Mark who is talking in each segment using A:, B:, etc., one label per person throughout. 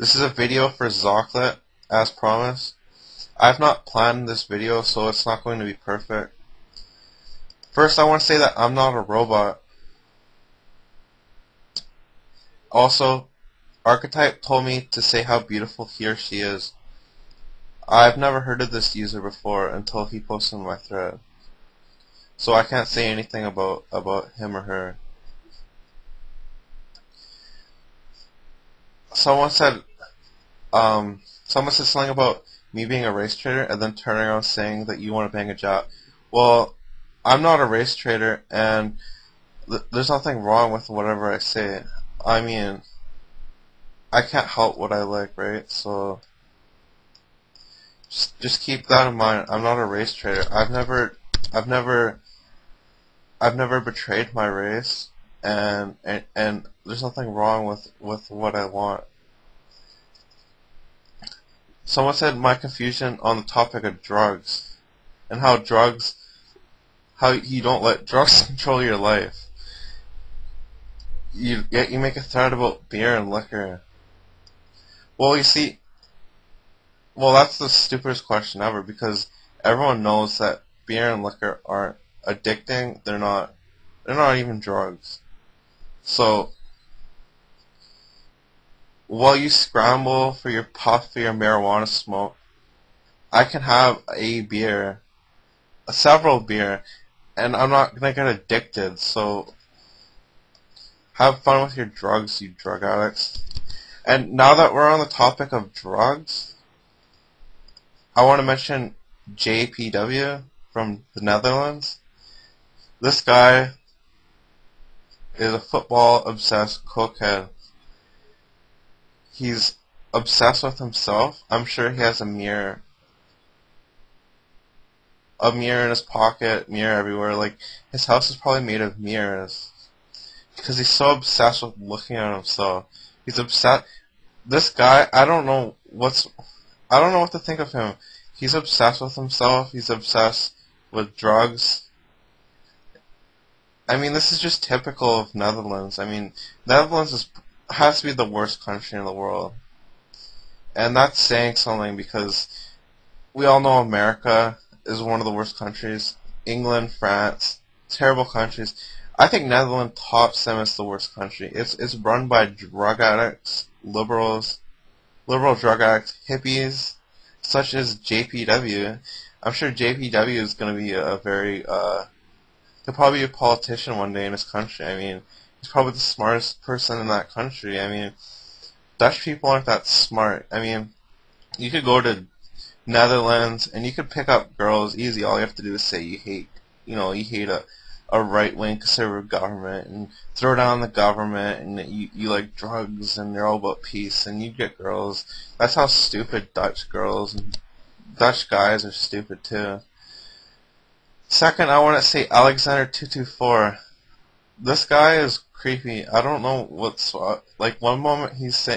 A: This is a video for Zoklet, as promised. I've not planned this video, so it's not going to be perfect. First, I want to say that I'm not a robot. Also, Archetype told me to say how beautiful he or she is. I've never heard of this user before until he posted in my thread. So I can't say anything about him or her. Someone said something about me being a race trader and then turning around saying that you want to bang a Jap. Well, I'm not a race trader, and there's nothing wrong with whatever I say. I mean, I can't help what I like, right? So just keep that in mind. I'm not a race trader. I've never betrayed my race, and there's nothing wrong with what I want. Someone said my confusion on the topic of drugs, and how you don't let drugs control your life. Yet you make a thread about beer and liquor. Well, you see, that's the stupidest question ever, because everyone knows that beer and liquor aren't addicting. They're not even drugs. So while you scramble for your puff, for your marijuana smoke, I can have several beer, and I'm not gonna get addicted. So have fun with your drugs, you drug addicts. And now that we're on the topic of drugs, I want to mention JPW from the Netherlands. This guy is a football-obsessed cokehead. He's obsessed with himself. I'm sure he has a mirror in his pocket, mirror everywhere. Like, his house is probably made of mirrors, because he's so obsessed with looking at himself. He's obsessed. This guy, I don't know what to think of him. He's obsessed with himself. He's obsessed with drugs. I mean, this is just typical of Netherlands. I mean, Netherlands has to be the worst country in the world. And that's saying something, because we all know America is one of the worst countries. England, France, terrible countries. I think Netherlands tops them as the worst country. It's run by drug addicts, liberal drug addicts, hippies, such as JPW. I'm sure JPW is going to be he'll probably be a politician one day in his country. I mean, he's probably the smartest person in that country. I mean, Dutch people aren't that smart. I mean, you could go to Netherlands and you could pick up girls easy. All you have to do is say you hate a right-wing conservative government, and throw down the government, and you like drugs, and they're all about peace, and you get girls. That's how stupid Dutch girls and Dutch guys are stupid too. Second, I want to say Alexander224. This guy is creepy. I don't know what's like. One moment he's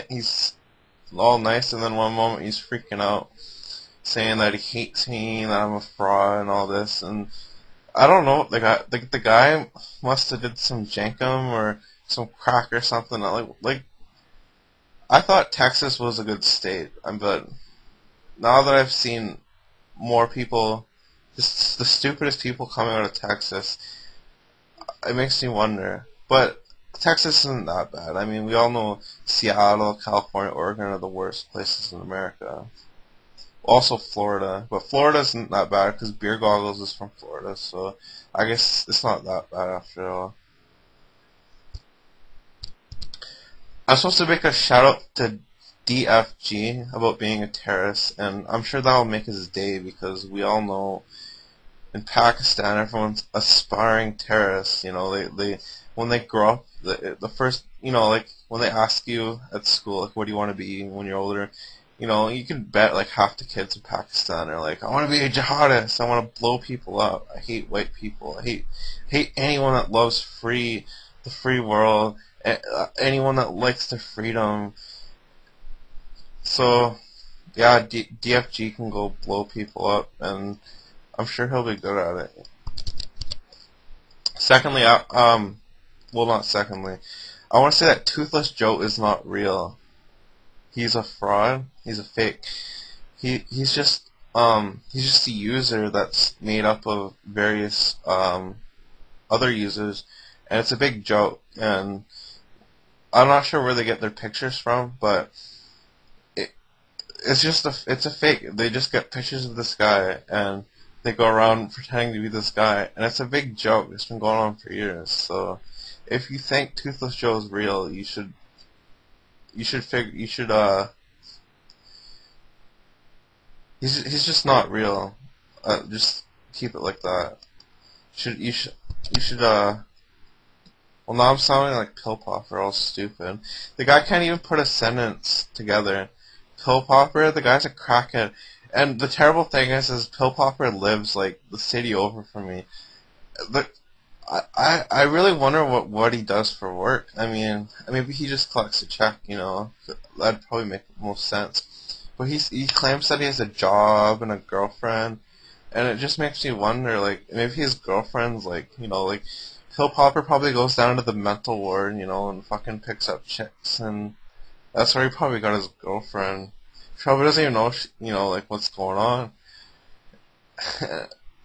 A: all nice, and then one moment he's freaking out, saying that he hates me, that I'm a fraud, and all this. And I don't know. The guy must have did some jankum or some crack or something. Like I thought Texas was a good state, but now that I've seen more people, just the stupidest people coming out of Texas, it makes me wonder. But Texas isn't that bad. I mean, we all know Seattle, California, Oregon are the worst places in America. Also Florida, but Florida isn't that bad because Beer Goggles is from Florida, so I guess it's not that bad after all. I'm supposed to make a shout out to DFG about being a terrorist, and I'm sure that will make his day, because we all know in Pakistan everyone's aspiring terrorists. You know, they when they grow up, the first, like when they ask you at school, like, what do you want to be when you're older? You know, you can bet like half the kids in Pakistan are like, I want to be a jihadist. I want to blow people up. I hate white people. I hate anyone that loves the free world. Anyone that likes their freedom. So, yeah, DFG can go blow people up, and I'm sure he'll be good at it. Secondly, well, not secondly, I want to say that Toothless Joe is not real. he's a fraud. He's a fake. He's just a user that's made up of various other users, and it's a big joke. And I'm not sure where they get their pictures from, but it, it's a fake. They just get pictures of this guy and they go around pretending to be this guy, and it's a big joke. It's been going on for years. So if you think Toothless Joe is real, you should he's just not real. Just keep it like that. You should well, now I'm sounding like Pill Popper, all stupid. The guy can't even put a sentence together. Pill Popper, the guy's a crackhead. And the terrible thing is Pill Popper lives like the city over from me. The, I really wonder what he does for work. I mean, maybe he just collects a check, you know. That'd probably make most sense. But he claims that he has a job and a girlfriend, and it just makes me wonder, like, maybe his girlfriend's like, you know, like, Pill Popper probably goes down to the mental ward, you know, and fucking picks up chicks, and that's where he probably got his girlfriend. He probably doesn't even know, you know, like, what's going on.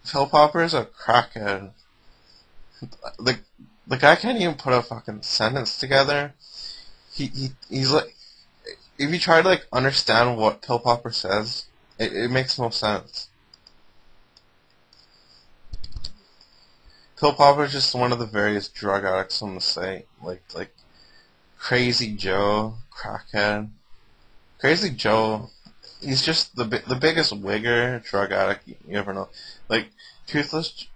A: Pill Popper is a crackhead. The the guy can't even put a fucking sentence together. He's like, if you try to like understand what Pill Popper says, it makes no sense. Pill Popper is just one of the various drug addicts on the site, like Crazy Joe, crackhead. Crazy Joe, he's just the biggest wigger drug addict you ever know. Like Crazy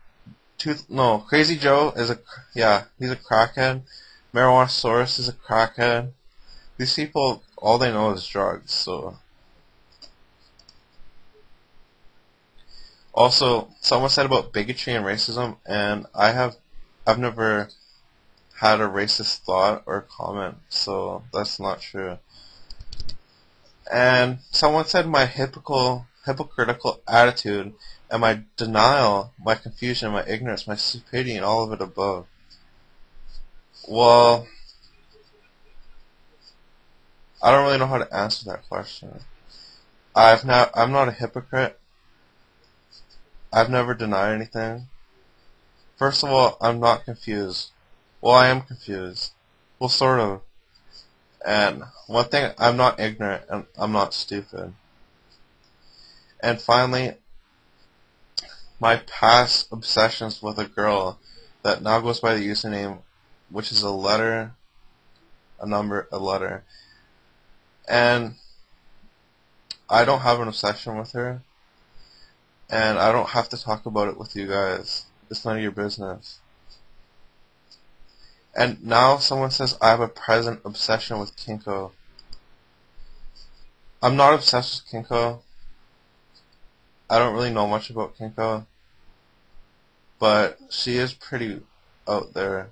A: Joe is he's a crackhead. Marijuana Source is a crackhead. These people, all they know is drugs. So, also, someone said about bigotry and racism, and I've never had a racist thought or comment, so that's not true. And someone said my hypocritical attitude and my denial, my confusion, my ignorance, my stupidity, and all of it above. Well, I don't really know how to answer that question. I'm not a hypocrite. I've never denied anything. First of all, I'm not confused. Well, I am confused. Well, sort of. And one thing, I'm not ignorant and I'm not stupid. And finally, my past obsessions with a girl that now goes by the username, which is a letter, a number, a letter. And I don't have an obsession with her, and I don't have to talk about it with you guys. It's none of your business. And now someone says I have a present obsession with Kinko. I'm not obsessed with Kinko. I don't really know much about Kinko, but she is pretty out there.